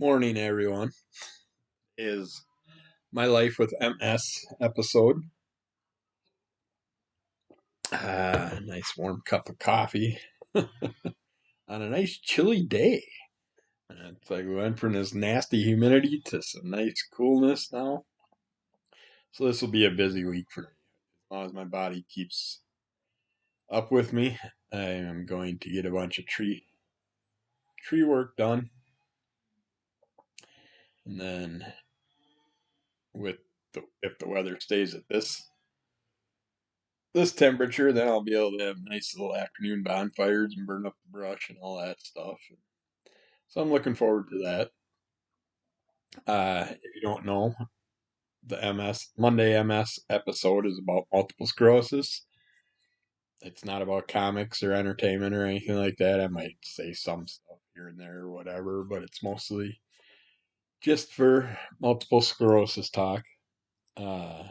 Morning, everyone. Is my life with MS episode. Nice warm cup of coffee on a nice chilly day. It's like we went from this nasty humidity to some nice coolness now. So this will be a busy week for me. As long as my body keeps up with me, I am going to get a bunch of tree work done, and then with if the weather stays at this temperature, then I'll be able to have nice little afternoon bonfires and burn up the brush and all that stuff. So I'm looking forward to that. If you don't know, the Monday MS episode is about multiple sclerosis. It's not about comics or entertainment or anything like that. I might say some stuff here and there or whatever, but it's mostly just for multiple sclerosis talk. Uh,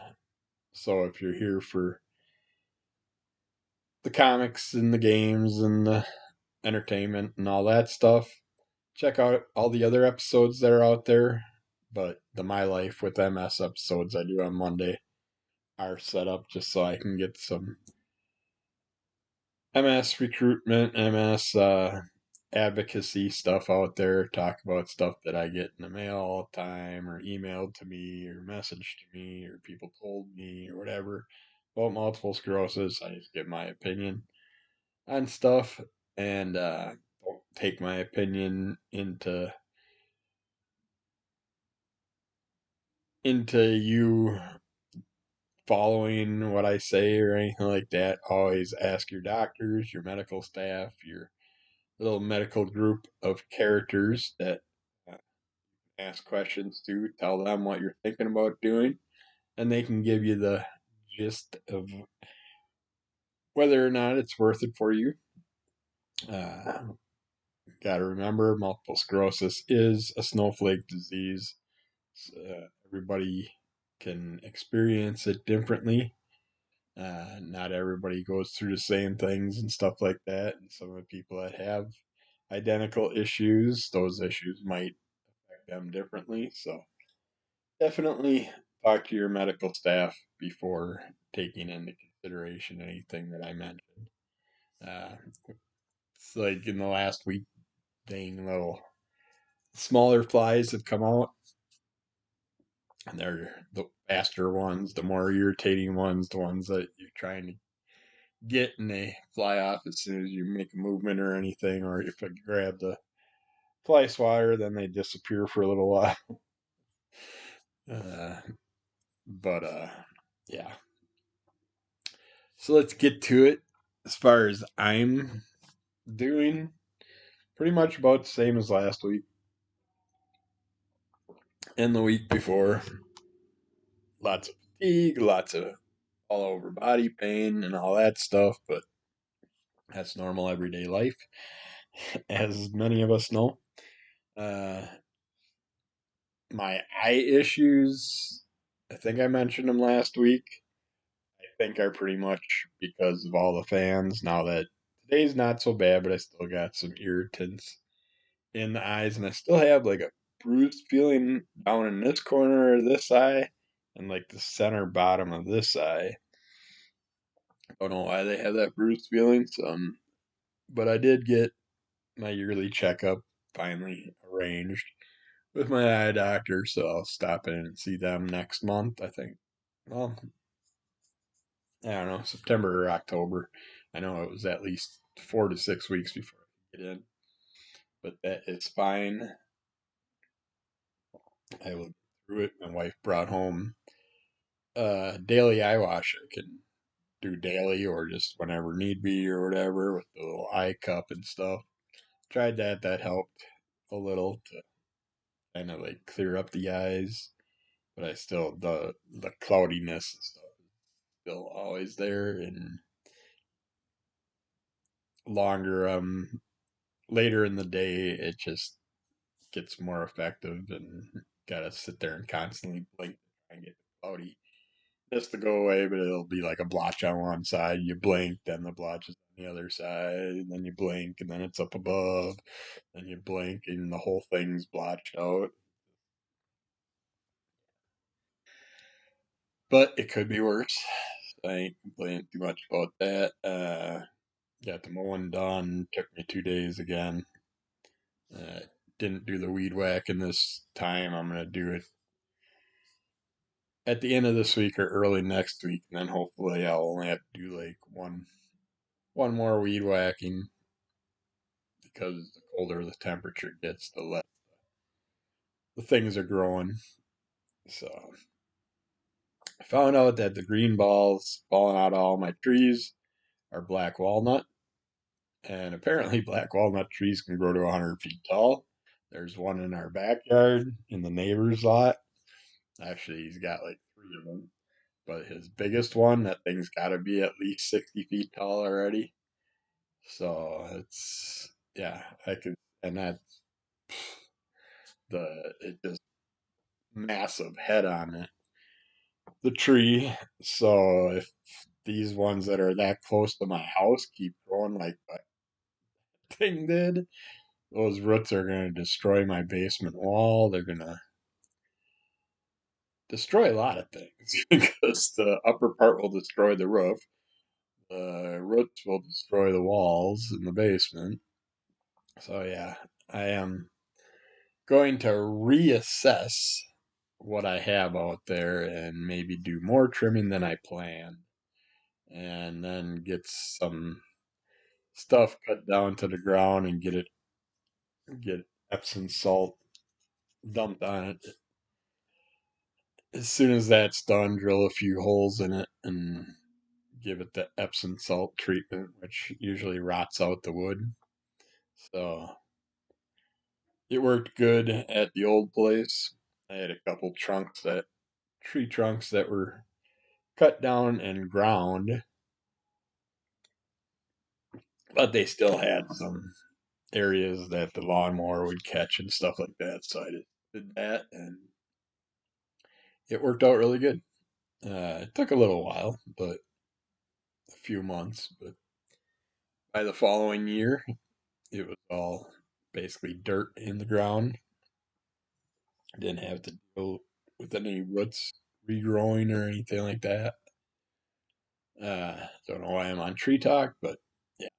so if you're here for the comics and the games and the entertainment and all that stuff, check out all the other episodes that are out there. But the My Life with MS episodes I do on Monday are set up just so I can get some MS recruitment, MS advocacy stuff out there, talk about stuff that I get in the mail all the time, or emailed to me, or messaged to me, or people told me, or whatever about multiple sclerosis. I just give my opinion on stuff and don't take my opinion into you following what I say or anything like that. Always ask your doctors, your medical staff, your little medical group of characters that uh, ask questions to. Tell them what you're thinking about doing, and they can give you the gist of whether or not it's worth it for you. Uh, Got to remember, multiple sclerosis is a snowflake disease. Everybody can experience it differently. Not everybody goes through the same things and stuff like that. And some of the people that have identical issues, those issues might affect them differently. So definitely talk to your medical staff before taking into consideration anything that I mentioned. Uh, it's like in the last week, dang little smaller flies have come out. And they're the faster ones, the more irritating ones, the ones that you're trying to get and they fly off as soon as you make a movement or anything, or if I grab the fly swatter, then they disappear for a little while. Uh, but yeah. So let's get to it. As far as I'm doing, pretty much about the same as last week and the week before. Lots of fatigue, lots of all over body pain and all that stuff, but that's normal everyday life, as many of us know. Uh, my eye issues, I think I mentioned them last week. I think are pretty much because of all the fans. Now that today's not so bad, but I still got some irritants in the eyes, and I still have like a bruised feeling down in this corner of this eye and like the center bottom of this eye. Don't know why they have that bruised feeling. But I did get my yearly checkup finally arranged with my eye doctor, so I'll stop in and see them next month. I think. Well, I don't know, September or October. I know it was at least 4 to 6 weeks before I could get in, but that is fine. I will get through it. My wife brought home a daily eye wash I can do daily or just whenever need be or whatever with the little eye cup and stuff. Tried that. That helped a little to kind of like clear up the eyes, but I still the cloudiness and stuff is still always there and longer later in the day it just gets more effective and gotta sit there and constantly blink to try and get the cloudy just to go away, but it'll be like a blotch on one side. You blink, then the blotch is on the other side, and then you blink, and then it's up above. Then you blink, and the whole thing's blotched out. But it could be worse. I ain't complaining too much about that. Got the mowing done. Took me 2 days again. Uh, didn't do the weed whacking this time. I'm gonna do it at the end of this week or early next week, and then hopefully I'll only have to do like one more weed whacking because the colder the temperature gets, the less the things are growing. So I found out that the green balls falling out of all my trees are black walnut, and apparently black walnut trees can grow to 100 feet tall. There's one in our backyard in the neighbor's lot. Actually, he's got like three of them, but his biggest one, that thing's got to be at least 60 feet tall already. So it's, yeah, I could, and that it just massive head on it, the tree. So if these ones that are that close to my house keep growing like that thing did, those roots are going to destroy my basement wall. They're going to destroy a lot of things because the upper part will destroy the roof. The roots will destroy the walls in the basement. So yeah, I am going to reassess what I have out there and maybe do more trimming than I planned, and then get some stuff cut down to the ground and get Epsom salt dumped on it. As soon as that's done, drill a few holes in it and give it the Epsom salt treatment, which usually rots out the wood. So it worked good at the old place. I had a couple tree trunks that were cut down and ground, but they still had some areas that the lawnmower would catch and stuff like that. So I did that, and it worked out really good. It took a little while, but a few months. But by the following year, it was all basically dirt in the ground. I didn't have to deal with any roots regrowing or anything like that. Don't know why I'm on Tree Talk, but yeah,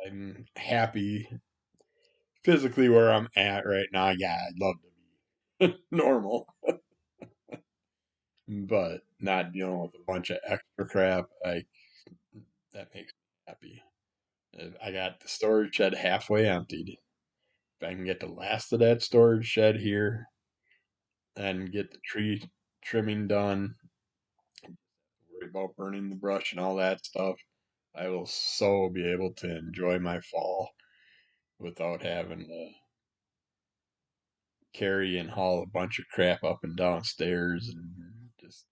I'm happy physically where I'm at right now. Yeah, I'd love to be normal, but not dealing with a bunch of extra crap. That makes me happy. I got the storage shed halfway emptied. If I can get the last of that storage shed here and get the tree trimming done, worry about burning the brush and all that stuff, I will so be able to enjoy my fall without having to carry and haul a bunch of crap up and down stairs and just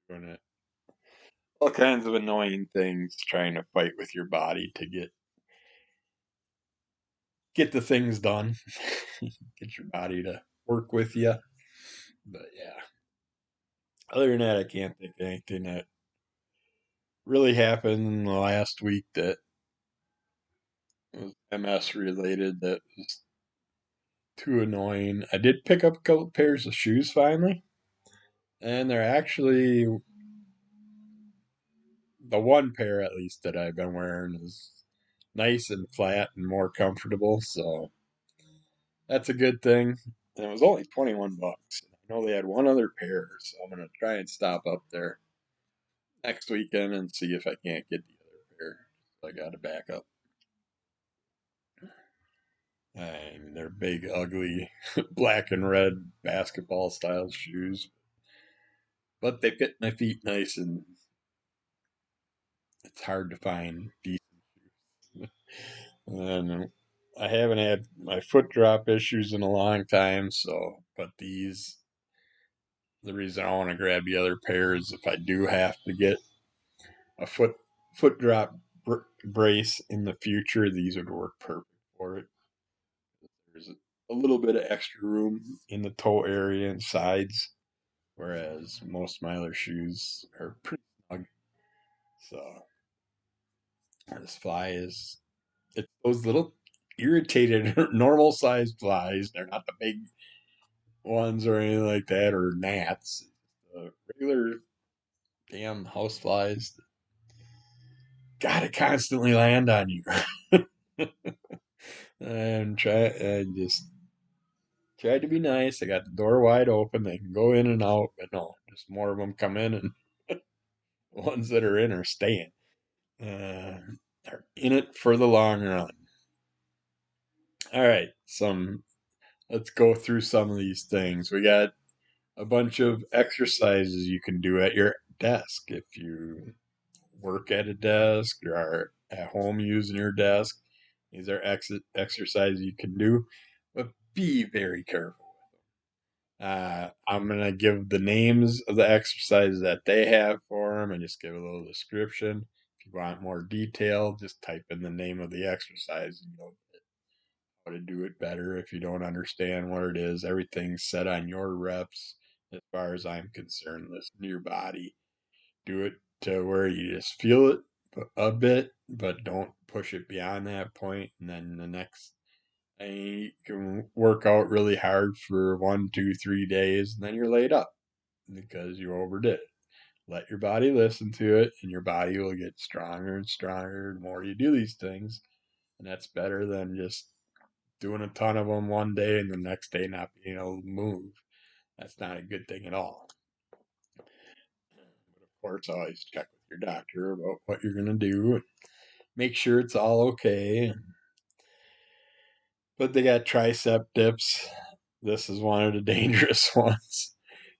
doing it. All kinds of annoying things trying to fight with your body to get the things done. Get your body to work with you. But yeah, other than that, I can't think of anything that really happened in the last week that was MS related that was too annoying. I did pick up a couple pairs of shoes finally, and they're actually the one pair at least that I've been wearing is nice and flat and more comfortable. So that's a good thing. And it was only 21 bucks. I know they had one other pair, so I'm gonna try and stop up there next weekend and see if I can't get the other pair. I got a backup. And they're big, ugly, black and red basketball style shoes, but they fit my feet nice, and it's hard to find decent shoes. And I haven't had my foot drop issues in a long time, so but the reason I want to grab the other pair is if I do have to get a foot drop brace in the future, these would work perfect for it. There's a little bit of extra room in the toe area and sides whereas most of my other shoes are pretty snug. So this fly is, it's those little irritated normal sized flies. They're not the big ones or anything like that, or gnats. The regular damn house flies gotta constantly land on you. And just tried to be nice. I got the door wide open. They can go in and out, but no, just more of them come in, and the ones that are in are staying. They're in it for the long run. All right, let's go through some of these things. We got a bunch of exercises you can do at your desk if you work at a desk or are at home using your desk. These are exercises you can do, but be very careful. I'm going to give the names of the exercises that they have for them and just give a little description. If you want more detail, just type in the name of the exercise and you'll know how to do it better. If you don't understand what it is, everything's set on your reps as far as I'm concerned. Listen to your body. Do it to where you just feel it a bit, but don't push it beyond that point. And then the next thing, you can work out really hard for 1, 2, 3 days, and then you're laid up because you overdid it. Let your body listen to it, and your body will get stronger and stronger the more you do these things. And that's better than just doing a ton of them one day and the next day not being able to move. That's not a good thing at all. But of course, always check with your doctor about what you're going to do and make sure it's all okay. But they got tricep dips. This is one of the dangerous ones.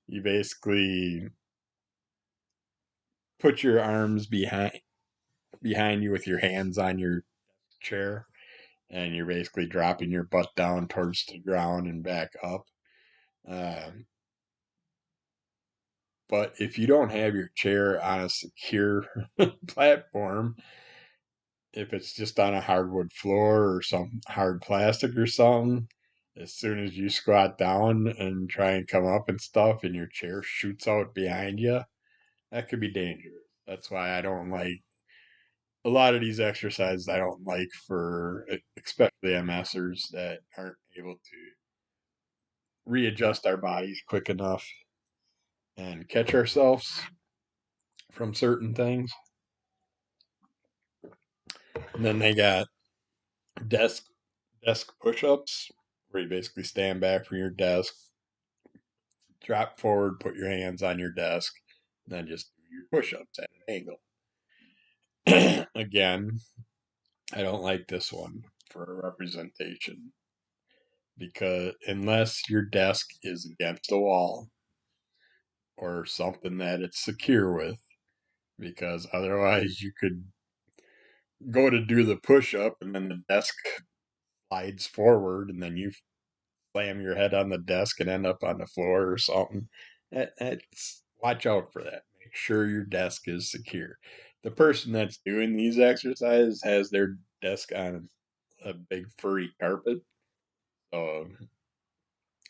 You basically put your arms behind you with your hands on your chair, and you're basically dropping your butt down towards the ground and back up. Um, but if you don't have your chair on a secure platform, if it's just on a hardwood floor or some hard plastic or something, as soon as you squat down and try and come up and stuff, and your chair shoots out behind you, that could be dangerous. That's why I don't like a lot of these exercises. I don't like for especially MSers that aren't able to readjust our bodies quick enough and catch ourselves from certain things. And then they got desk push-ups, where you basically stand back from your desk, drop forward, put your hands on your desk, and then just do your push-ups at an angle. Again, I don't like this one for a representation, because unless your desk is against a wall or something that it's secure with, because otherwise you could go to do the push up and then the desk slides forward and then you slam your head on the desk and end up on the floor or something. That's watch out for that. Make sure your desk is secure. The person that's doing these exercises has their desk on a big furry carpet, so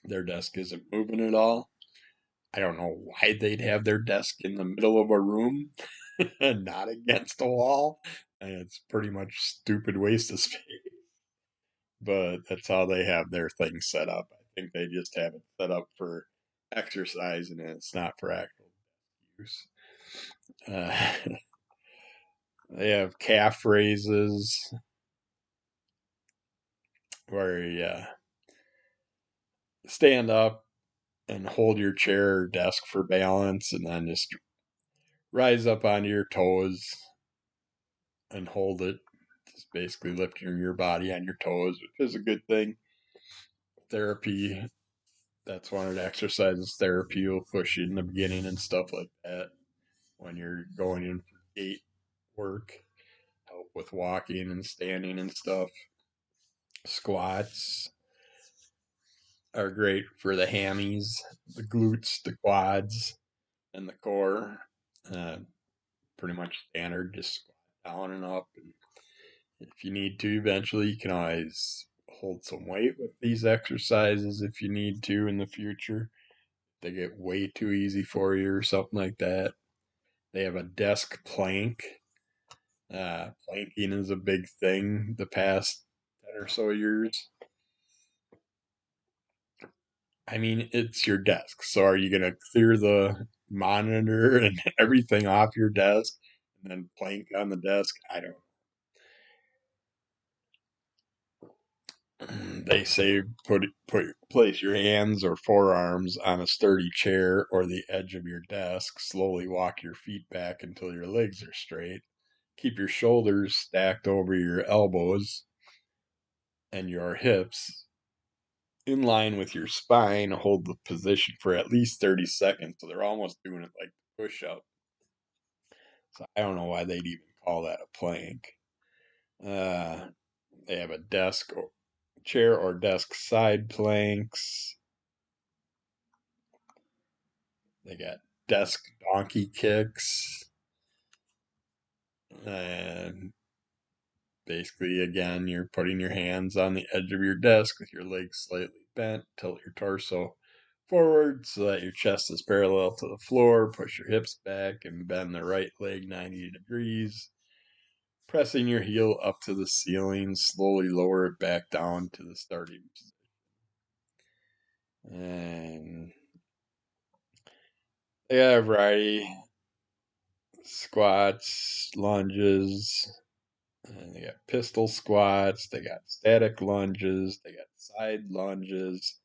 their desk isn't moving at all. I don't know why they'd have their desk in the middle of a room and not against a wall. And it's pretty much stupid waste of space. But that's how they have their thing set up. I think they just have it set up for exercise and it's not for actual use. Uh, they have calf raises where you stand up and hold your chair or desk for balance and then just rise up onto your toes and hold it. Just basically lifting your body on your toes, which is a good thing. Therapy, that's one of the exercises therapy will push you in the beginning and stuff like that when you're going in for gait work, help with walking and standing and stuff. Squats are great for the hammies, the glutes, the quads, and the core. Uh, Pretty much standard, just squat down and up. And if you need to, eventually, you can always hold some weight with these exercises if you need to in the future. they get way too easy for you or something like that. They have a desk plank. Planking is a big thing the past 10 or so years. I mean, it's your desk. So are you going to clear the monitor and everything off your desk and then plank on the desk? I don't. They say place your hands or forearms on a sturdy chair or the edge of your desk. Slowly walk your feet back until your legs are straight. Keep your shoulders stacked over your elbows and your hips in line with your spine. Hold the position for at least 30 seconds. So they're almost doing it like push up. So I don't know why they'd even call that a plank. Uh, they have a desk or chair or desk side planks. They got desk donkey kicks. And basically, again, you're putting your hands on the edge of your desk with your legs slightly bent. Tilt your torso forward so that your chest is parallel to the floor. Push your hips back and bend the right leg 90 degrees. Pressing your heel up to the ceiling, slowly lower it back down to the starting position. And they got a variety: squats, lunges, and they got pistol squats, they got static lunges, they got side lunges.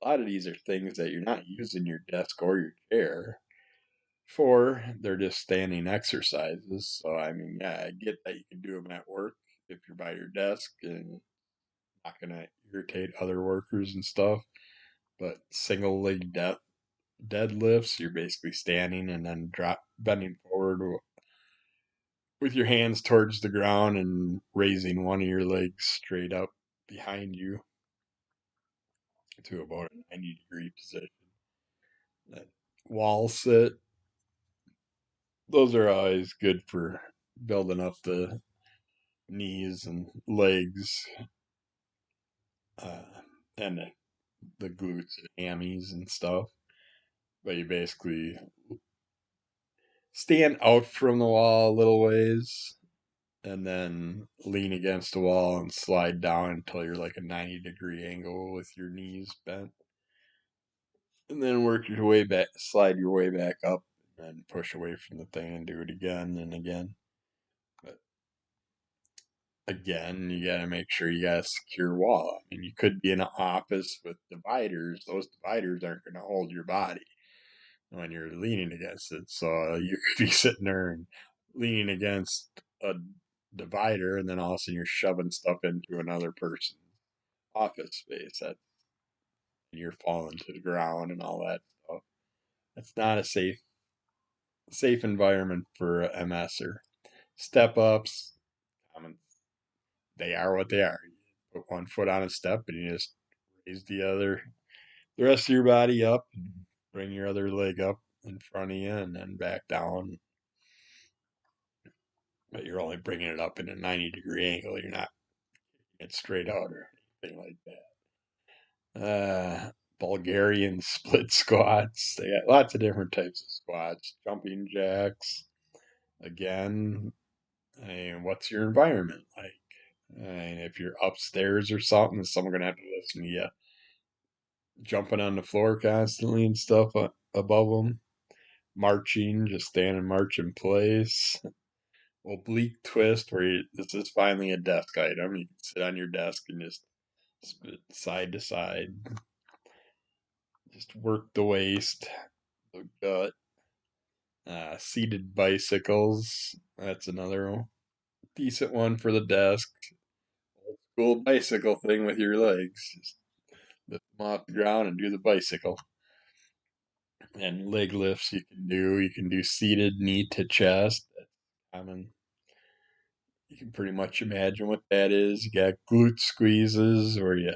A lot of these are things that you're not using your desk or your chair for. They're just standing exercises. So, I mean, yeah, I get that you can do them at work if you're by your desk and not going to irritate other workers and stuff. But single leg deadlifts, you're basically standing and then bending forward with your hands towards the ground and raising one of your legs straight up behind you to about a 90-degree position. That wall sit, those are always good for building up the knees and legs, uh, and the glutes and hammies and stuff. But you basically stand out from the wall a little ways and then lean against the wall and slide down until you're like a 90-degree angle with your knees bent. And then work your way back, slide your way back up, and push away from the thing and do it again and again. But again, you got to make sure you got a secure wall. I mean, you could be in an office with dividers. Those dividers aren't going to hold your body when you're leaning against it. So you could be sitting there and leaning against a divider, and then all of a sudden you're shoving stuff into another person's office space. That you're falling to the ground and all that stuff. That's not a safe environment for a MSer. Step ups, they are what they are. You put one foot on a step and you just raise the rest of your body up, and bring your other leg up in front of you, and then back down. But you're only bringing it up in a 90-degree angle. You're not it straight out or anything like that. Bulgarian split squats. They got lots of different types of squats. Jumping jacks. Again, I mean, what's your environment like? I mean, if you're upstairs or something, is someone gonna have to listen to you jumping on the floor constantly and stuff above them? Marching, just stand and march in place. Oblique twist, where this is finally a desk item. You can sit on your desk and just side to side. Just work the waist, the gut. Seated bicycles. That's another decent one for the desk. Old school bicycle thing with your legs. Just lift them off the ground and do the bicycle. And leg lifts you can do. You can do seated knee to chest. That's common. You can pretty much imagine what that is. You got glute squeezes where you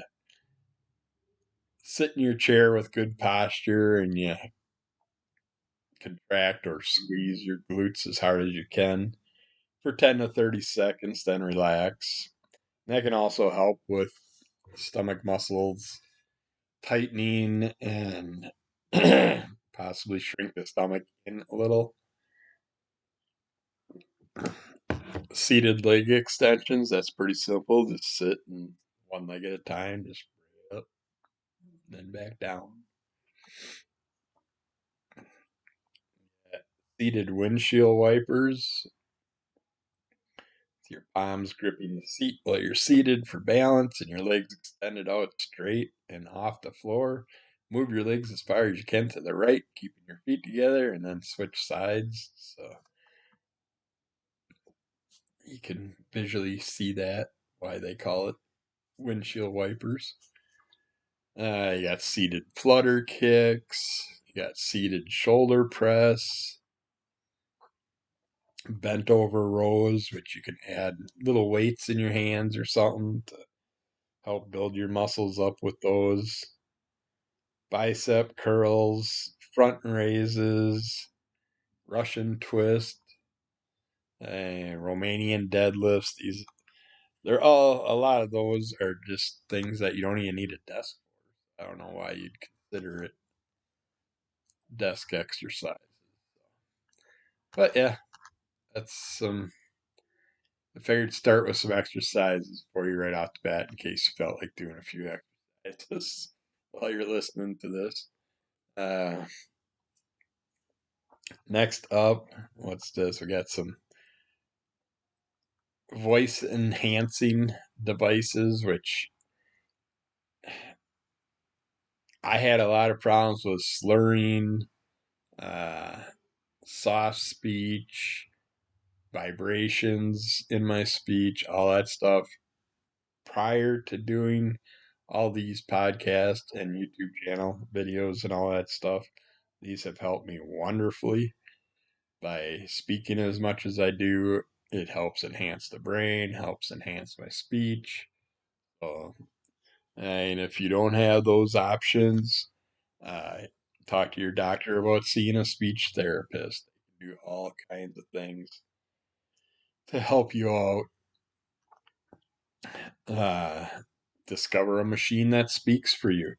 sit in your chair with good posture and you contract or squeeze your glutes as hard as you can for 10 to 30 seconds, then relax. That can also help with stomach muscles tightening and Possibly shrink the stomach in a little. Seated leg extensions, that's pretty simple. Just sit and one leg at a time, just up, then back down. Seated windshield wipers, with your palms gripping the seat while you're seated for balance and your legs extended out straight and off the floor. Move your legs as far as you can to the right, keeping your feet together, and then switch sides. So you can visually see that, why they call it windshield wipers. You got seated flutter kicks, you got seated shoulder press, bent over rows, which you can add little weights in your hands or something to help build your muscles up with those. Bicep curls, front raises, Russian twist, Romanian deadlifts. They're all, a lot of those are just things that you don't even need a desk for. I don't know why you'd consider it desk exercise. But yeah, that's some. I figured start with some exercises for you right off the bat in case you felt like doing a few exercises while you're listening to this. Uh, Next up, what's this? We got some voice enhancing devices, which I had a lot of problems with slurring, uh, soft speech, vibrations in my speech, all that stuff prior to doing all these podcasts and YouTube channel videos and all that stuff. These have helped me wonderfully by speaking as much as I do. It helps enhance the brain, helps enhance my speech. So, and if you don't have those options, uh, talk to your doctor about seeing a speech therapist. They can do all kinds of things to help you out. Uh, Discover a machine that speaks for you.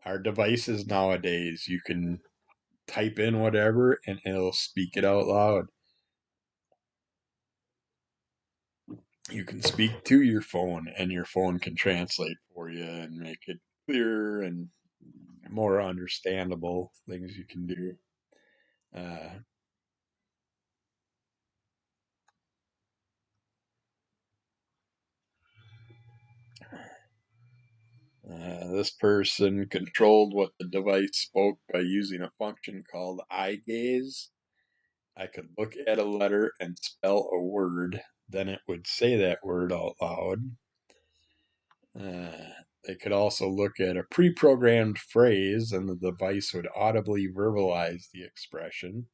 Our devices nowadays, you can type in whatever and it'll speak it out loud. You can speak to your phone and your phone can translate for you and make it clearer and more understandable things you can do. Uh, this person controlled what the device spoke by using a function called eye gaze. I could look at a letter and spell a word, then it would say that word out loud. They could also look at a pre programmed phrase and the device would audibly verbalize the expression.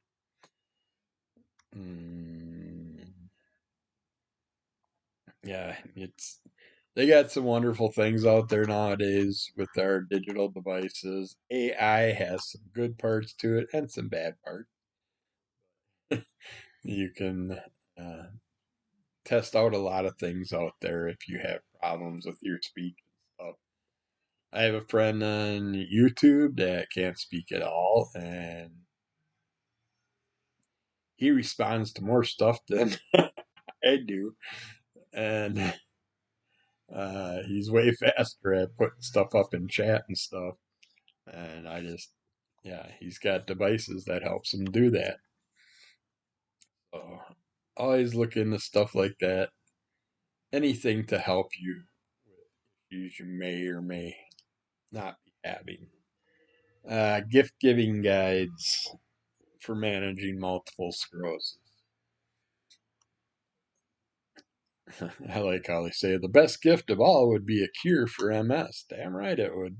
Mm, yeah, they got some wonderful things out there nowadays with our digital devices. AI has some good parts to it and some bad parts. You can uh, test out a lot of things out there if you have problems with your speech and stuff. I have a friend on YouTube that can't speak at all, and he responds to more stuff than I do, and he's way faster at putting stuff up in chat and stuff. And I just, yeah, he's got devices that helps him do that. So always look into stuff like that. Anything to help you with issues you may or may not be having. Gift giving guides for managing multiple sclerosis. I like how they say the best gift of all would be a cure for MS. Damn right it would.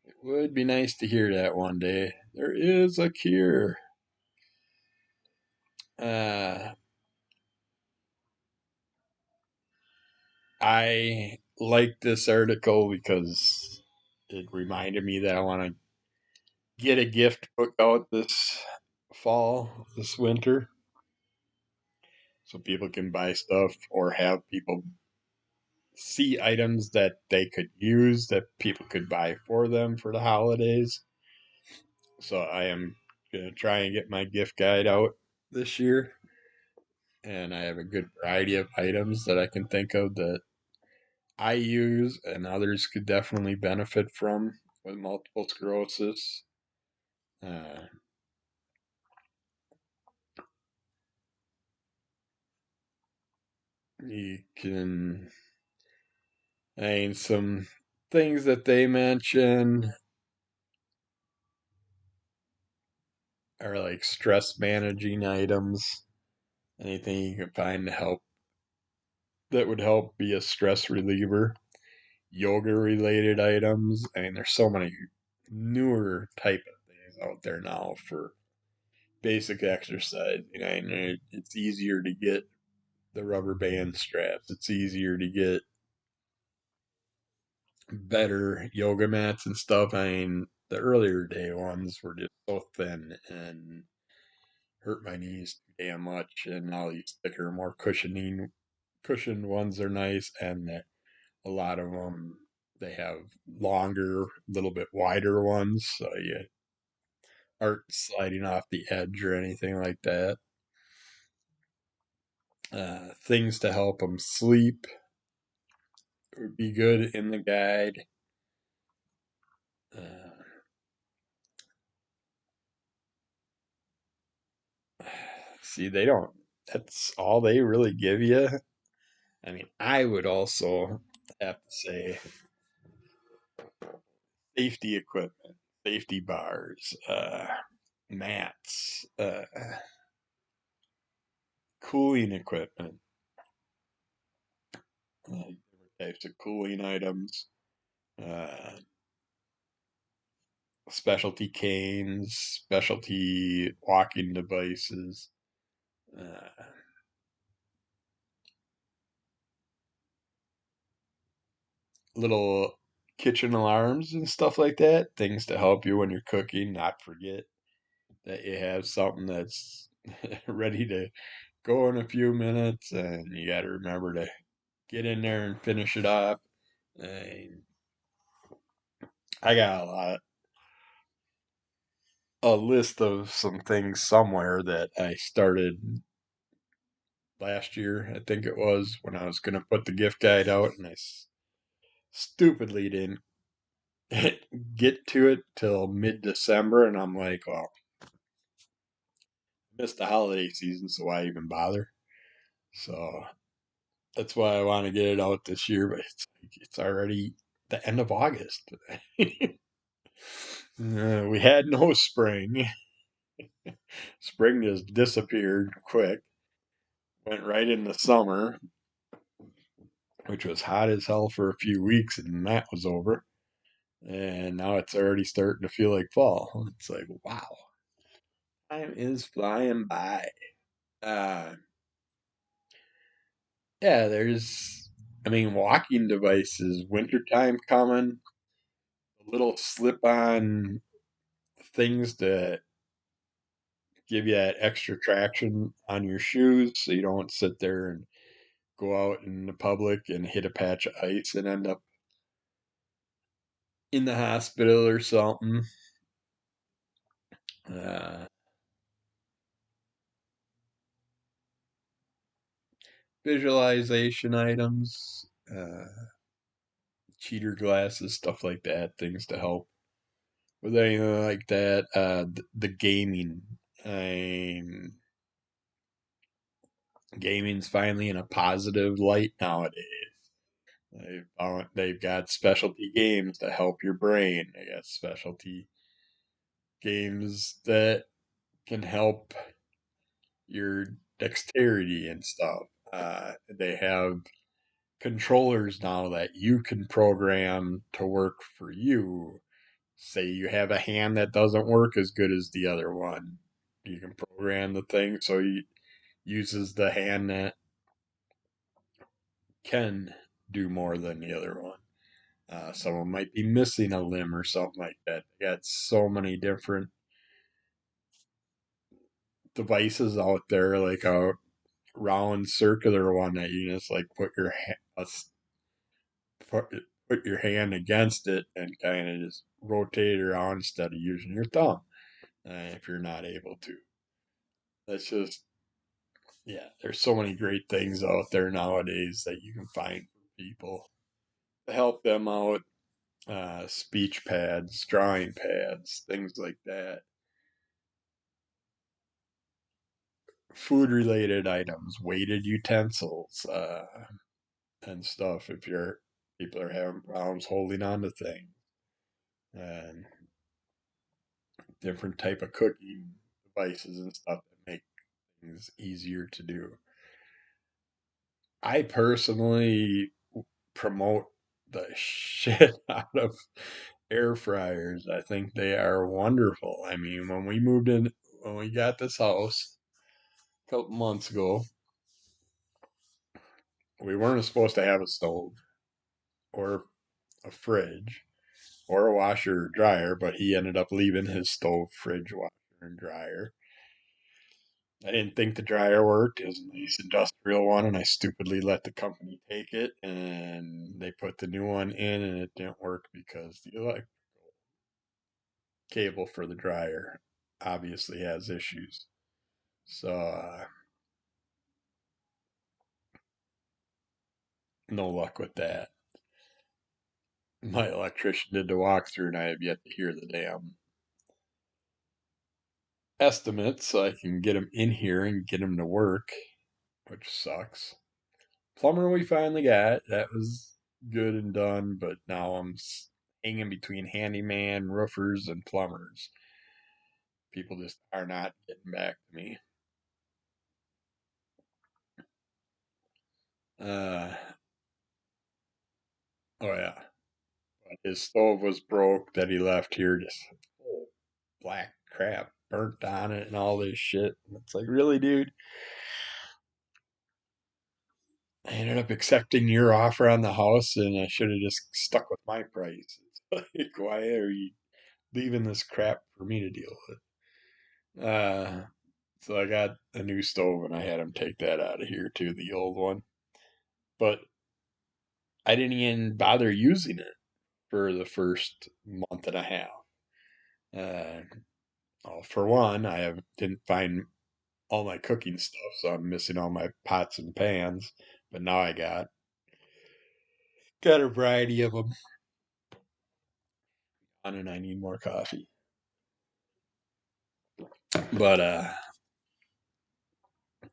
It would be nice to hear that one day. There is a cure. Uh, I like this article because it reminded me that I want to get a gift book out this fall, this winter, so people can buy stuff or have people see items that they could use that people could buy for them for the holidays. So I am gonna try and get my gift guide out this year, and I have a good variety of items that I can think of that I use and others could definitely benefit from with multiple sclerosis. Uh, you can, I mean, some things that they mention are like stress managing items. Anything you can find to help that would help be a stress reliever. Yoga related items. I mean, there's so many newer type of things out there now for basic exercise. You know, and it's easier to get the rubber band straps. It's easier to get better yoga mats and stuff. I mean, the earlier day ones were just so thin and hurt my knees too damn much. And now these thicker, more cushioned ones are nice, and a lot of them they have longer, a little bit wider ones, so you aren't sliding off the edge or anything like that. Things to help them sleep would be good in the guide. Uh, See, they don't. That's all they really give you. I mean, I would also have to say safety equipment, safety bars, mats, cooling equipment, different types of cooling items, uh, specialty canes, specialty walking devices, uh, little kitchen alarms and stuff like that. Things to help you when you're cooking, not forget that you have something that's ready to go in a few minutes, and you got to remember to get in there and finish it off. And I got a list of some things somewhere that I started last year. I think it was when I was going to put the gift guide out, and I stupidly didn't get to it till mid December, and I'm like, well, I missed the holiday season, so why even bother? So that's why I want to get it out this year, but it's already the end of August. We had no spring. Spring just disappeared quick. Went right into summer, which was hot as hell for a few weeks, and that was over. And now it's already starting to feel like fall. It's like, wow, time is flying by. Uh, yeah, I mean, walking devices, wintertime coming, little slip on things to give you that extra traction on your shoes so you don't sit there and go out in the public and hit a patch of ice and end up in the hospital or something. Uh, Visualization items, cheater glasses, stuff like that, things to help with anything like that. The gaming. I'm Gaming's finally in a positive light nowadays. They've got specialty games to help your brain. They got specialty games that can help your dexterity and stuff. They have controllers now that you can program to work for you. Say you have a hand that doesn't work as good as the other one. You can program the thing so he uses the hand that can do more than the other one. Someone might be missing a limb or something like that. They got so many different devices out there, like a round circular one that you just like put, put your hand against it and kind of just rotate it around instead of using your thumb. if you're not able to. That's just, yeah, there's so many great things out there nowadays that you can find for people to help them out. Speech pads, drawing pads, things like that. Food related items, weighted utensils, and stuff if you're people are having problems holding on to things, and different type of cooking devices and stuff that make things easier to do. I personally promote the shit out of air fryers. I think they are wonderful. I mean, when we got this house a couple months ago, we weren't supposed to have a stove or a fridge or a washer or dryer, but he ended up leaving his stove, fridge, washer, and dryer. I didn't think the dryer worked. It was a nice industrial one, and I stupidly let the company take it, and they put the new one in, and it didn't work because the cable for the dryer obviously has issues. So, no luck with that. My electrician did the walkthrough, and I have yet to hear the damn estimate, so I can get him in here and get him to work, which sucks. Plumber we finally got. That was good and done, but now I'm hanging between handyman, roofers, and plumbers. People just are not getting back to me. Uh, oh yeah, his stove was broke that he left here, just full black crap burnt on it and all this shit. It's like, really, dude? I ended up accepting your offer on the house, and I should have just stuck with my price. It's like, why are you leaving this crap for me to deal with? So I got a new stove, and I had him take that out of here too, the old one. But I didn't even bother using it for the first month and a half. Uh, well, for one, didn't find all my cooking stuff, so I'm missing all my pots and pans. But now I got a variety of them, and I need more coffee. But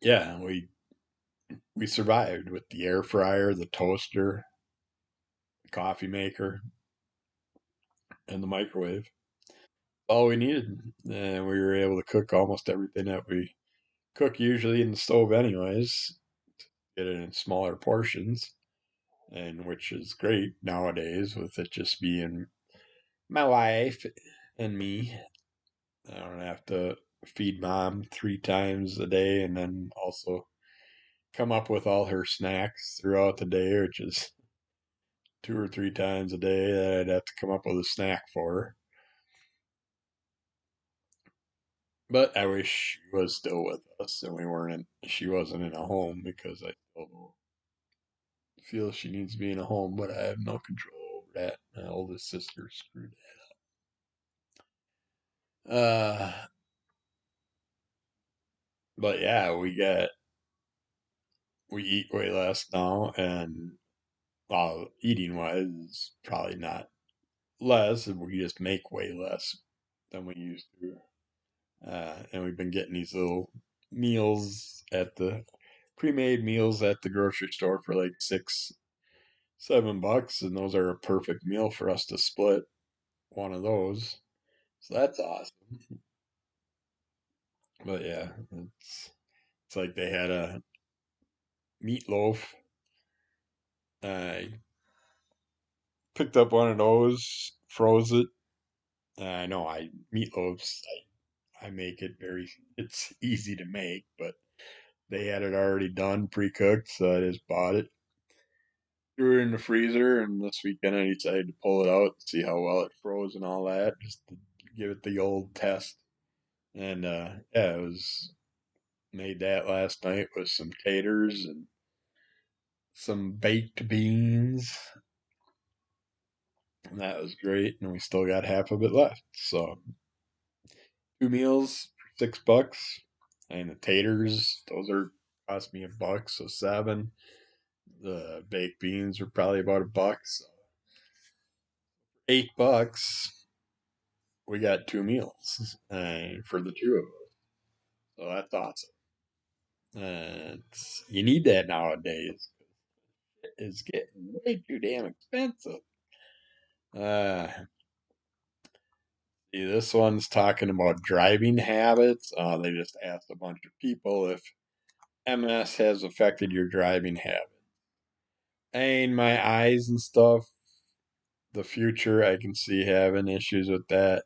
yeah, we survived with the air fryer, the toaster, coffee maker, and the microwave. All we needed, and we were able to cook almost everything that we cook usually in the stove, anyways. Get it in smaller portions, and which is great nowadays with it just being my wife and me. I don't have to feed mom 3 times a day, and then also come up with all her snacks throughout the day, which is 2 or 3 times a day that I'd have to come up with a snack for her. But I wish she was still with us and she wasn't in a home, because I still feel she needs to be in a home, but I have no control over that. My oldest sister screwed that. But yeah, we eat way less now, and well, eating wise, probably not less. We just make way less than we used to. And we've been getting these little meals at the pre-made meals at the grocery store for like 6, 7 bucks, and those are a perfect meal for us to split one of those. So that's awesome. But yeah, it's like they had a meatloaf. I picked up one of those, froze it. I know I meatloaves. I make it very. It's easy to make, but they had it already done, pre-cooked, so I just bought it, threw it in the freezer, and this weekend I decided to pull it out, see how well it froze and all that, just to give it the old test. And yeah, it was made that last night with some taters and some baked beans, and that was great. And we still got half of it left, so two meals for $6. And the taters, those are cost me $1, so 7. The baked beans are probably about $1. So $8, we got two meals for the two of us. So that's awesome. You need that nowadays. It's getting way too damn expensive. Uh, See, this one's talking about driving habits. They just asked a bunch of people if MS has affected your driving habit. And my eyes and stuff, the future, I can see having issues with that.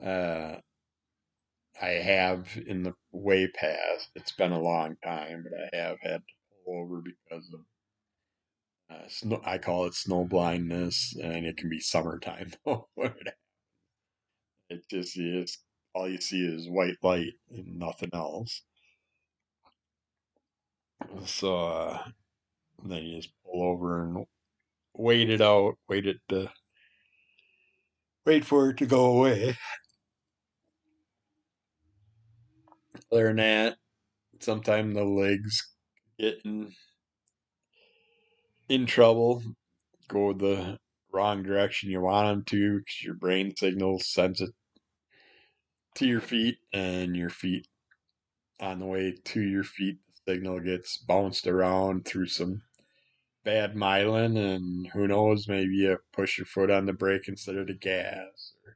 Uh, I have in the way past. It's been a long time, but I have had to pull over because of snow. I call it snow blindness, and it can be summertime. It just is all you see is white light and nothing else. So then you just pull over and wait it out, wait for it to go away. Other than that, sometimes the legs get in trouble, go the wrong direction you want them to because your brain signal sends it to your feet, and your feet on the way to your feet, the signal gets bounced around through some bad myelin, and who knows, maybe you push your foot on the brake instead of the gas, or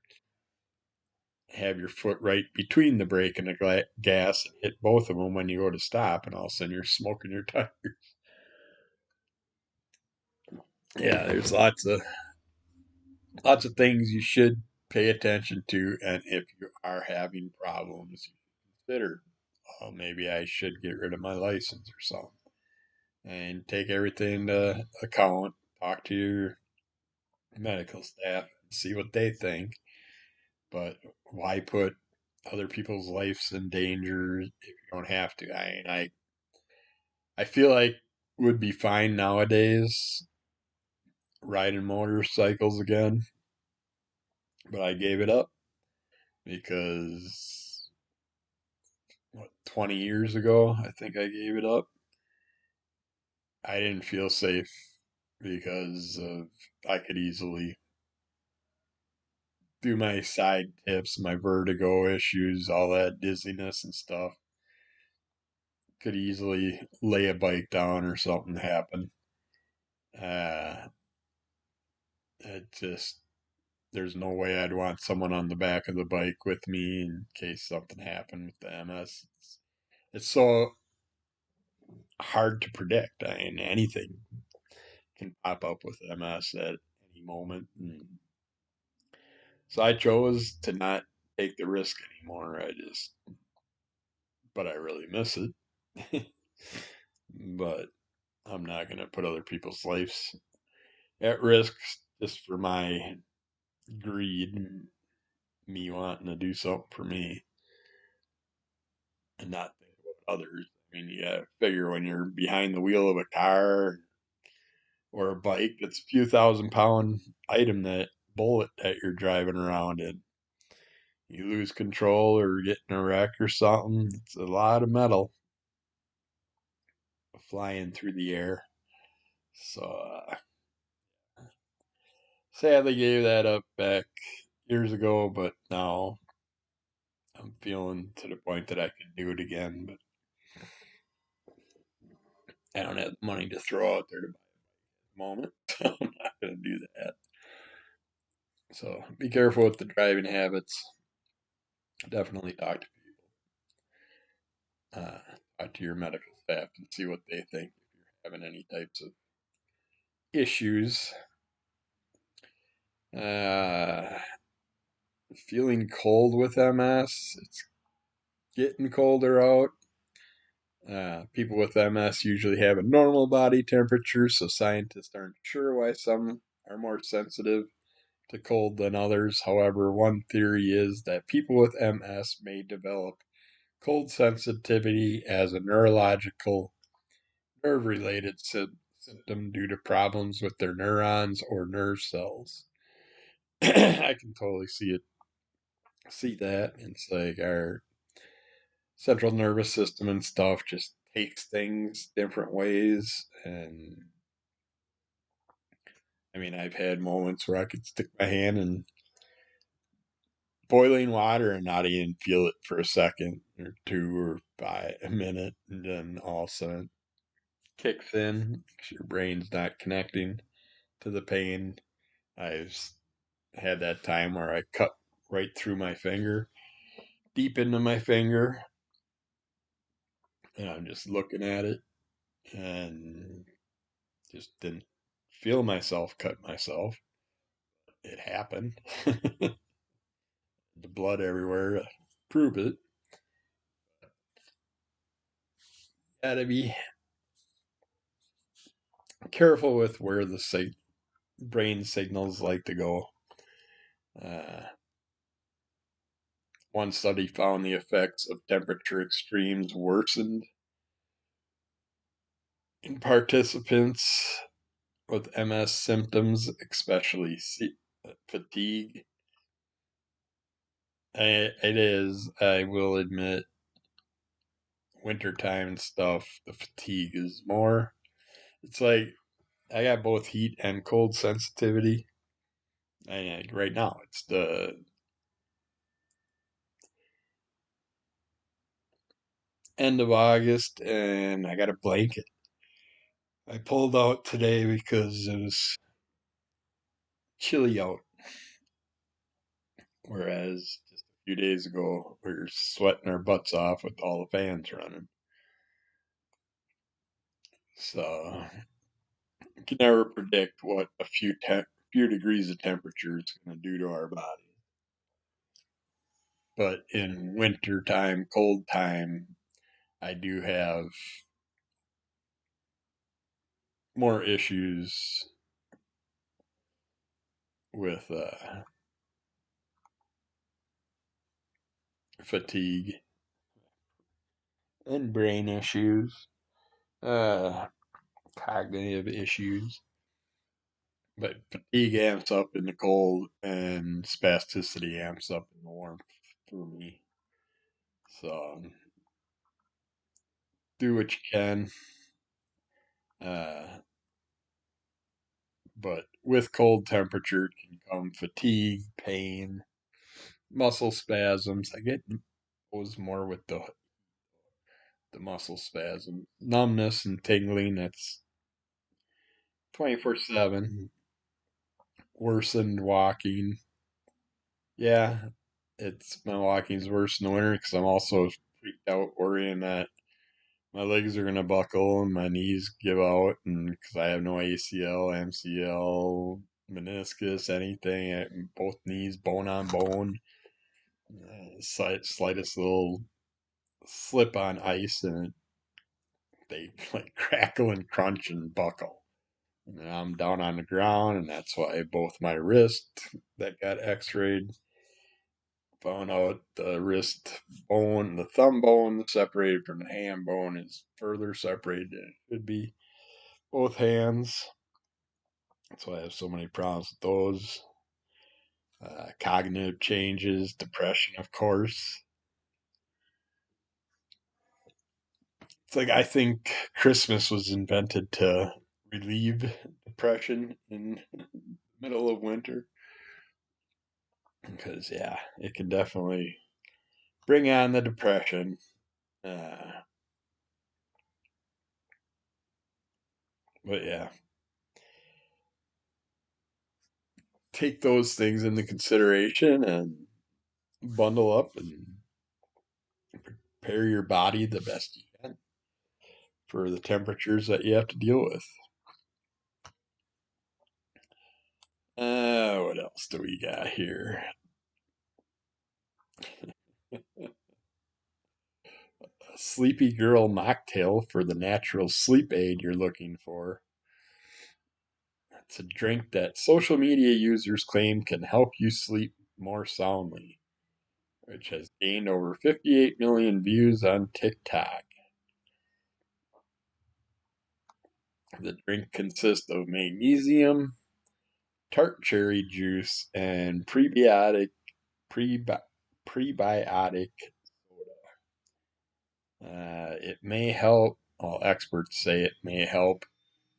have your foot right between the brake and the gas and hit both of them when you go to stop, and all of a sudden you're smoking your tires. Yeah, there's lots of things you should pay attention to, and if you are having problems, consider, maybe I should get rid of my license or something, and take everything into account. Talk to your medical staff, see what they think. But why put other people's lives in danger if you don't have to? I feel like would be fine nowadays riding motorcycles again, but I gave it up because 20 years ago I think I gave it up. I didn't feel safe because of I could easily do my side tips, my vertigo issues, all that dizziness and stuff. Could easily lay a bike down or something happen. Uh, it just there's no way I'd want someone on the back of the bike with me in case something happened with the MS. It's so hard to predict. I mean, anything can pop up with MS at any moment. And so I chose to not take the risk anymore. But I really miss it. But I'm not going to put other people's lives at risk just for my greed and me wanting to do something for me and not think about others. I mean, you gotta figure when you're behind the wheel of a car or a bike, it's a few thousand-pound item, that bullet that you're driving around in. You lose control or get in a wreck or something, it's a lot of metal flying through the air. So, sadly gave that up back years ago, but now I'm feeling to the point that I could do it again, but I don't have the money to throw out there to buy a moment, so I'm not going to do that. So be careful with the driving habits. Definitely talk to uh, talk to your medical staff and see what they think if you're having any types of issues. Uh, Feeling cold with MS. It's getting colder out. People with MS usually have a normal body temperature, so scientists aren't sure why some are more sensitive to cold than others. However, one theory is that people with MS may develop cold sensitivity as a neurological, nerve related symptom due to problems with their neurons or nerve cells. I can totally see it see that. It's like our central nervous system and stuff just takes things different ways. And I mean, I've had moments where I could stick my hand in boiling water and not even feel it for a second or two or by a minute. And then all of a sudden it kicks in 'cause your brain's not connecting to the pain. I've had that time where I cut right through my finger, deep into my finger, and I'm just looking at it and just didn't feel myself cut myself. It happened. The blood everywhere to prove it. Gotta be careful with where the brain signals like to go. Uh, One study found the effects of temperature extremes worsened in participants with MS symptoms, especially fatigue. It is, I will admit, wintertime and stuff, the fatigue is more. It's like I got both heat and cold sensitivity. And right now, it's the end of August, and I got a blanket. I pulled out today because it was chilly out, whereas just a few days ago we were sweating our butts off with all the fans running. So you can never predict what a few degrees of temperature is going to do to our body. But in winter time, cold time, I do have more issues with fatigue and brain issues, uh, cognitive issues. But fatigue amps up in the cold, and spasticity amps up in the warmth for me. So do what you can. Uh, but with cold temperature can come fatigue, pain, muscle spasms. I get those more with the muscle spasm, numbness and tingling. That's 24/7. Worsened walking. Yeah, it's my walking's worse in the winter because I'm also freaked out worrying that my legs are gonna buckle and my knees give out, and because I have no ACL, MCL, meniscus, anything, both knees bone on bone. Slightest little slip on ice and they like crackle and crunch and buckle. And I'm down on the ground, and that's why both my wrist that got X-rayed found out the wrist bone, the thumb bone separated from the hand bone is further separated than it should be. Both hands. That's why I have so many problems with those. Cognitive changes, depression, of course. It's like I think Christmas was invented to relieve depression in the middle of winter. Because, yeah, it can definitely bring on the depression. Uh, but, yeah, take those things into consideration and bundle up and prepare your body the best you can for the temperatures that you have to deal with. What else do we got here? A Sleepy Girl mocktail for the natural sleep aid you're looking for. It's a drink that social media users claim can help you sleep more soundly, which has gained over 58 million views on TikTok. The drink consists of magnesium, tart cherry juice, and prebiotic soda. It may help, well, experts say it may help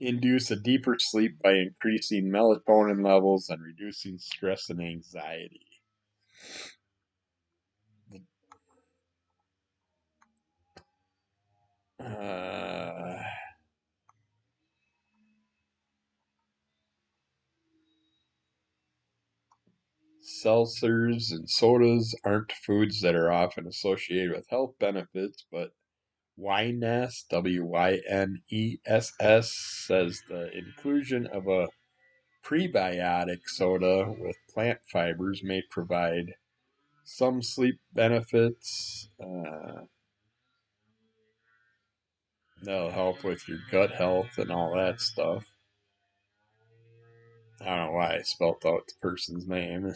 induce a deeper sleep by increasing melatonin levels and reducing stress and anxiety. Uh, Seltzers and sodas aren't foods that are often associated with health benefits, but Wyness, Wyness, says the inclusion of a prebiotic soda with plant fibers may provide some sleep benefits. That'll help with your gut health and all that stuff. I don't know why I spelt out the person's name.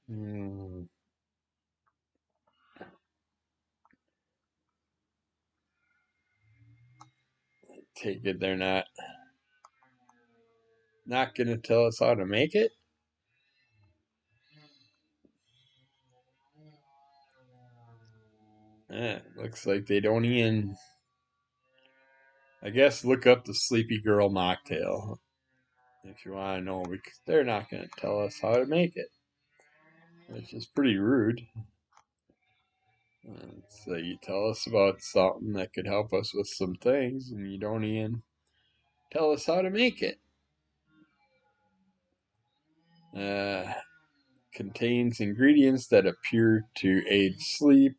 Hmm, Take it they're not going to tell us how to make it. Looks like they don't even. I guess look up the Sleepy Girl mocktail if you want to know, because they're not going to tell us how to make it, which is pretty rude. So you tell us about something that could help us with some things, and you don't even tell us how to make it. Uh, Contains ingredients that appear to aid sleep.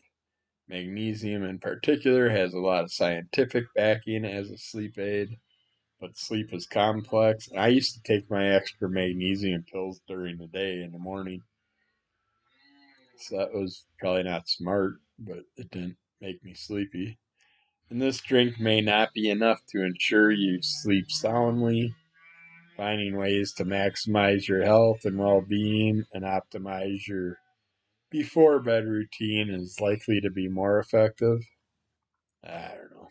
Magnesium, in particular, has a lot of scientific backing as a sleep aid, but sleep is complex. I used to take my extra magnesium pills during the day in the morning, so that was probably not smart, but it didn't make me sleepy. And this drink may not be enough to ensure you sleep soundly. Finding ways to maximize your health and well being and optimize your before bed routine is likely to be more effective. I don't know.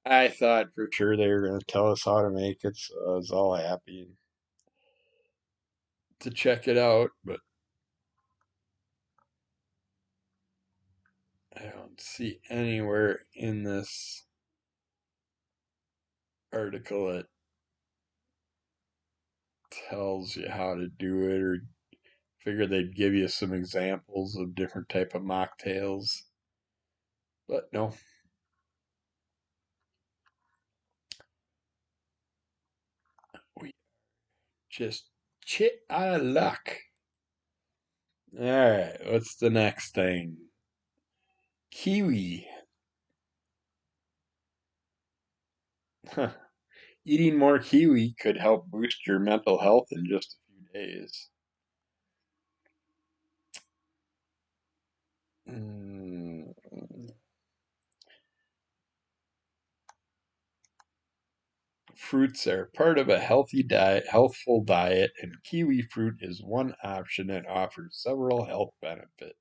I thought for sure they were going to tell us how to make it, so I was all happy to check it out, but I don't see anywhere in this article that tells you how to do it, or figure they'd give you some examples of different type of mocktails, but no. We just chit out of luck. All right, what's the next thing? Kiwi. Huh. Eating more kiwi could help boost your mental health in just a few days. Mm. Fruits are part of a healthy diet, healthful diet, and kiwi fruit is one option that offers several health benefits.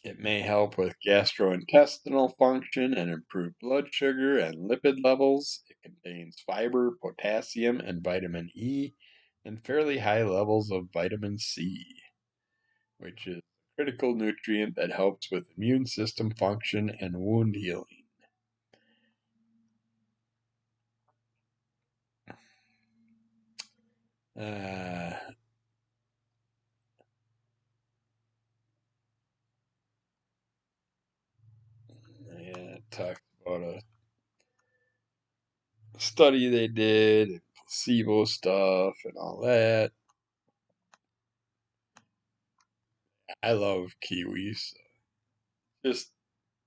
It may help with gastrointestinal function and improve blood sugar and lipid levels. It contains fiber, potassium, and vitamin E, and fairly high levels of vitamin C, which is a critical nutrient that helps with immune system function and wound healing. Uh, yeah, it talks about a study they did, and placebo stuff, and all that. I love kiwis. Just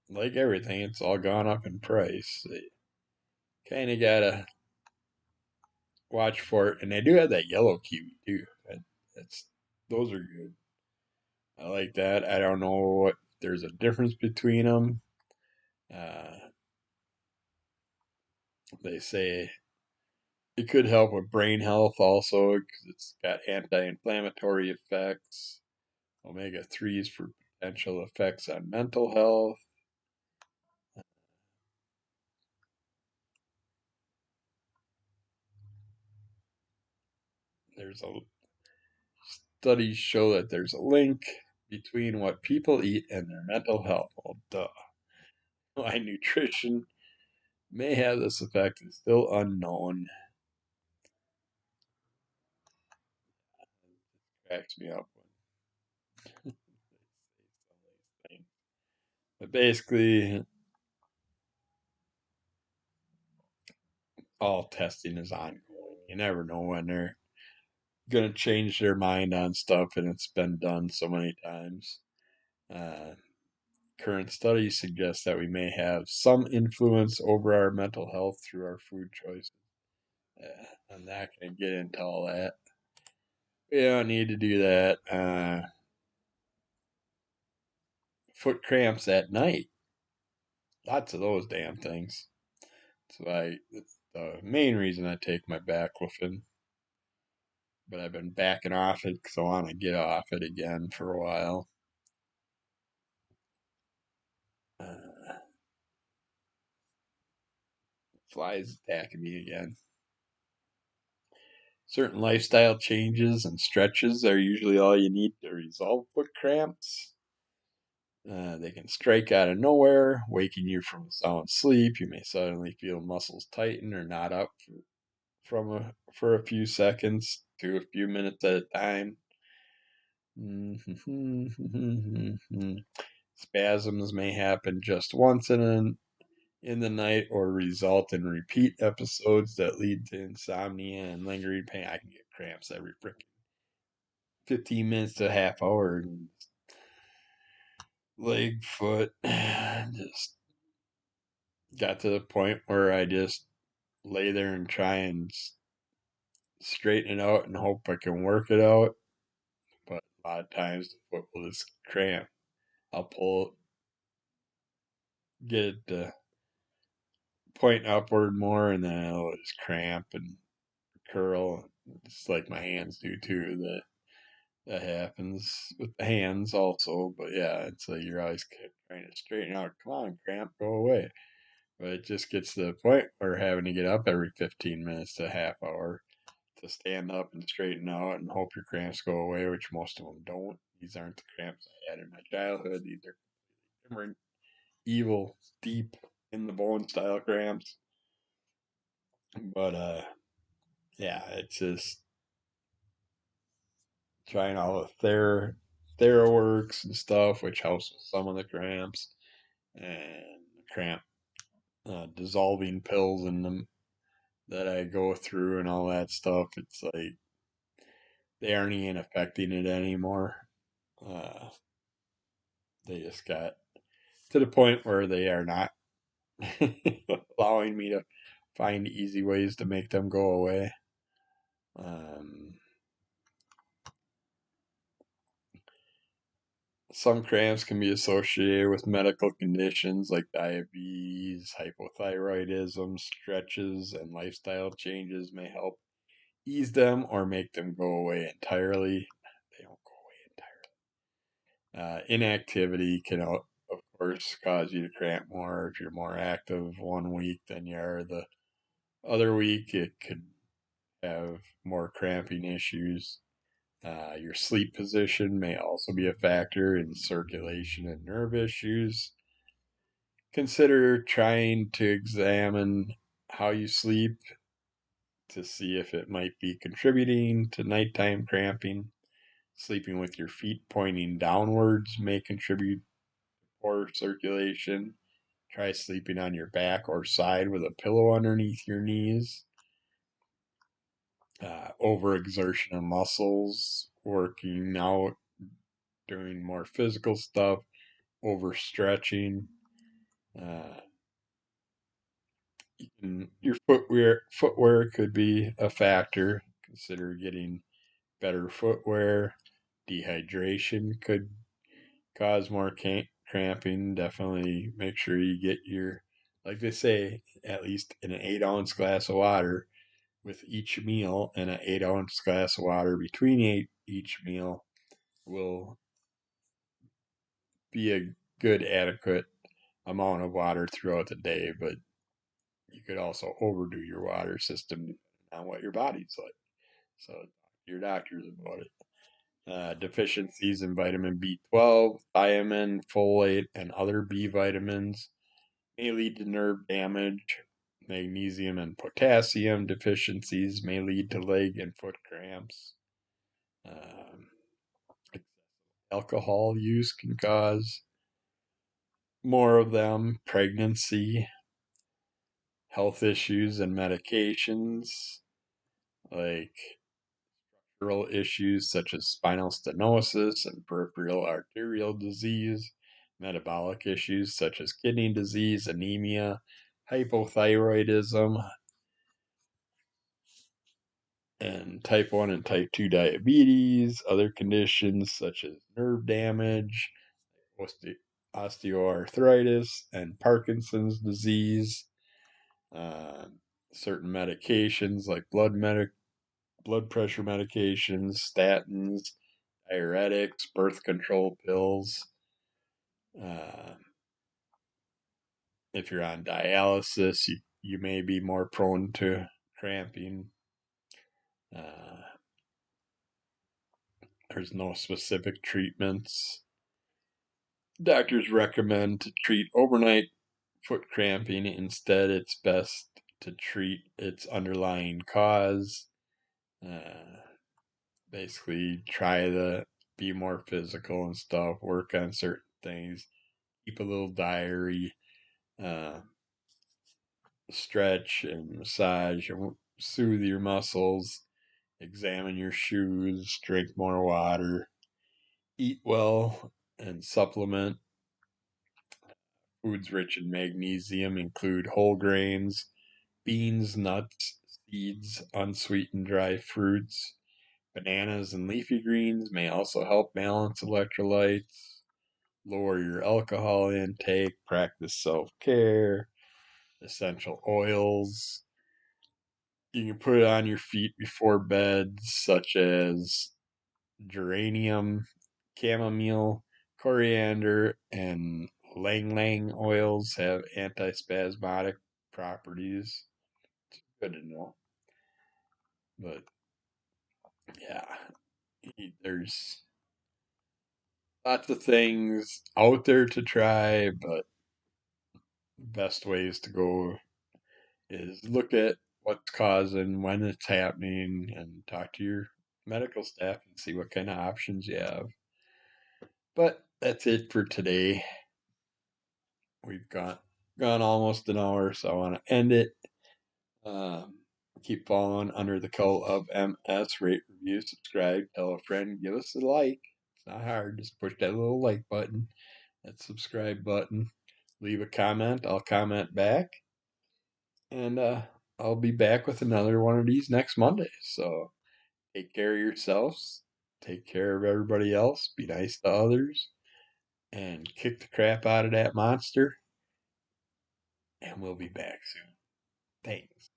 like everything, it's all gone up in price. They kind of gotta watch for it, and they do have that yellow kiwi too. That's those are good. I like that. I don't know what there's a difference between them. Uh, they say it could help with brain health also because it's got anti-inflammatory effects. Omega 3s for potential effects on mental health. There's Studies show that there's a link between what people eat and their mental health. Well, duh. Why nutrition may have this effect is still unknown. Cracks me up when they say some of these things. But basically, all testing is ongoing. You never know when they're going to change their mind on stuff, and it's been done so many times. Uh, Current studies suggest that we may have some influence over our mental health through our food choices. I'm not going to get into all that. We don't need to do that. Foot cramps at night. Lots of those damn things. So it's the main reason I take my baclofen. But I've been backing off it because I want to get off it again for a while. Uh, Flies attacking me again. Certain lifestyle changes and stretches are usually all you need to resolve foot cramps. They can strike out of nowhere, waking you from a sound sleep. You may suddenly feel muscles tighten or knot up for a few seconds to a few minutes at a time. Spasms may happen just once in the night or result in repeat episodes that lead to insomnia and lingering pain. I can get cramps every freaking 15 minutes to a half hour. Leg, foot, just got to the point where I just lay there and try and straighten it out and hope I can work it out. But a lot of times the foot will just cramp. I'll pull, get it to point upward more, and then it'll just cramp and curl. It's like my hands do too. That happens with the hands also. But yeah, it's like you're always trying to straighten out. Come on, cramp, go away. But it just gets to the point where having to get up every 15 minutes to a half hour to stand up and straighten out and hope your cramps go away, which most of them don't. These aren't the cramps I had in my childhood. These are different, evil, deep in the bone style cramps. But yeah, it's just trying all the TheraWorks and stuff, which helps with some of the cramps, and cramp dissolving pills in them that I go through and all that stuff. It's like they aren't even affecting it anymore. Uh, they just got to the point where they are not allowing me to find easy ways to make them go away. Um, some cramps can be associated with medical conditions like diabetes, hypothyroidism, stretches, and lifestyle changes may help ease them or make them go away entirely. They don't go away entirely. Inactivity can, of course, cause you to cramp more if you're more active one week than you are the other week. It could have more cramping issues. Your sleep position may also be a factor in circulation and nerve issues. Consider trying to examine how you sleep to see if it might be contributing to nighttime cramping. Sleeping with your feet pointing downwards may contribute to poor circulation. Try sleeping on your back or side with a pillow underneath your knees. Overexertion of muscles, working out, doing more physical stuff, overstretching. Uh, your footwear could be a factor. Consider getting better footwear. Dehydration could cause more cramping. Definitely make sure you get like they say, at least an 8-ounce glass of water with each meal, and an 8-ounce glass of water between each meal will be a good, adequate amount of water throughout the day. But you could also overdo your water system on what your body's like. So, your doctors about it. Deficiencies in vitamin B12, thiamine, folate, and other B vitamins may lead to nerve damage. Magnesium and potassium deficiencies may lead to leg and foot cramps. Um, Alcohol use can cause more of them. Pregnancy, health issues, and medications like structural issues such as spinal stenosis and peripheral arterial disease, metabolic issues such as kidney disease, anemia, hypothyroidism, and type 1 and type 2 diabetes, other conditions such as nerve damage, osteoarthritis, and Parkinson's disease, uh, certain medications like blood pressure medications, statins, diuretics, birth control pills. Uh, if you're on dialysis, you may be more prone to cramping. Uh, there's no specific treatments. Doctors recommend to treat overnight foot cramping. Instead, it's best to treat its underlying cause. Uh, Basically, try to be more physical and stuff, work on certain things, keep a little diary, uh, stretch and massage and soothe your muscles, examine your shoes, drink more water, eat well, and supplement. Foods rich in magnesium include whole grains, beans, nuts, seeds, unsweetened dry fruits. Bananas and leafy greens may also help balance electrolytes. Lower your alcohol intake, practice self care, essential oils. You can put it on your feet before bed, such as geranium, chamomile, coriander, and lang lang oils have antispasmodic properties. It's good to know. But yeah, there's lots of things out there to try, but best ways to go is look at what's causing, when it's happening, and talk to your medical staff and see what kind of options you have. But that's it for today. We've gone almost an hour, so I want to end it. Um, Keep following Under the Cult of MS. Rate, review, subscribe, tell a friend, give us a like. It's not hard. Just push that little like button, that subscribe button. Leave a comment. I'll comment back. And I'll be back with another one of these next Monday. So take care of yourselves. Take care of everybody else. Be nice to others. And kick the crap out of that monster. And we'll be back soon. Thanks.